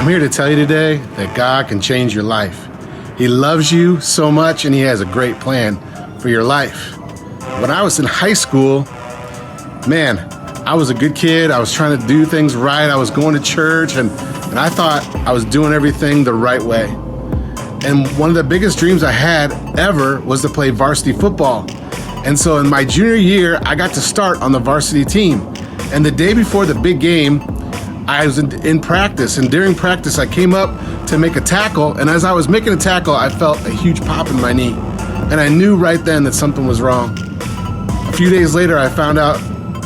I'm here to tell you today that God can change your life. He loves you so much and He has a great plan for your life. When I was in high school, man, I was a good kid. I was trying to do things right. I was going to church and I thought I was doing everything the right way. And one of the biggest dreams I had ever was to play varsity football. And so in my junior year, I got to start on the varsity team. And the day before the big game, I was in practice. And during practice, I came up to make a tackle. And as I was making a tackle, I felt a huge pop in my knee. And I knew right then that something was wrong. A few days later, I found out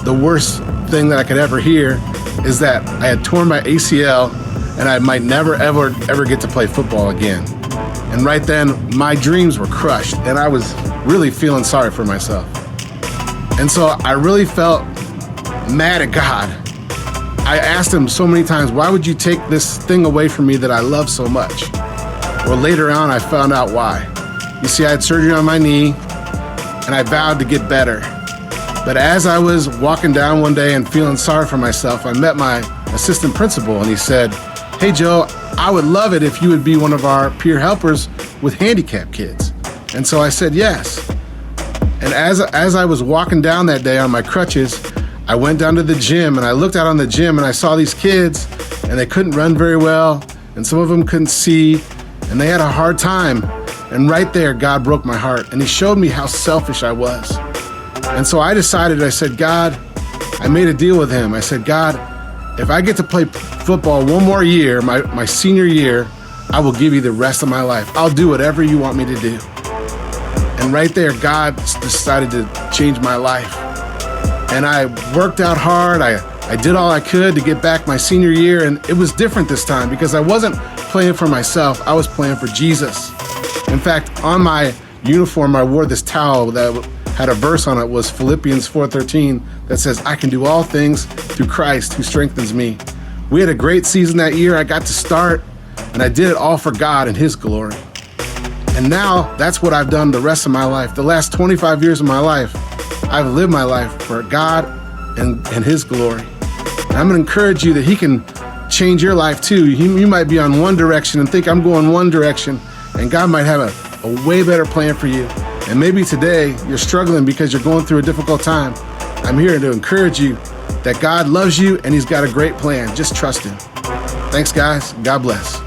the worst thing that I could ever hear is that I had torn my ACL and I might never, ever get to play football again. And right then, my dreams were crushed and I was really feeling sorry for myself. And so I really felt mad at God. I asked Him so many times, why would you take this thing away from me that I love so much? Well, later on, I found out why. You see, I had surgery on my knee and I vowed to get better. But as I was walking down one day and feeling sorry for myself, I met my assistant principal and he said, "Hey Joe, I would love it if you would be one of our peer helpers with handicapped kids." And so I said yes. And as I was walking down that day on my crutches, I went down to the gym and I looked out on the gym and I saw these kids and they couldn't run very well and some of them couldn't see and they had a hard time. And right there, God broke my heart and He showed me how selfish I was. And so I decided, I said, God, I made a deal with Him. I said, God, if I get to play football one more year, my senior year, I will give you the rest of my life. I'll do whatever you want me to do. And right there, God decided to change my life. And I worked out hard. I did all I could to get back my senior year. And it was different this time because I wasn't playing for myself. I was playing for Jesus. In fact, on my uniform, I wore this towel that had a verse on it, was Philippians 4:13, that says, "I can do all things through Christ who strengthens me." We had a great season that year. I got to start, and I did it all for God and His glory. And now that's what I've done the rest of my life. The last 25 years of my life, I've lived my life for God and His glory. And I'm going to encourage you that He can change your life too. You might be on one direction and think, I'm going one direction, and God might have a way better plan for you. And maybe today you're struggling because you're going through a difficult time. I'm here to encourage you that God loves you and He's got a great plan. Just trust Him. Thanks, guys. God bless.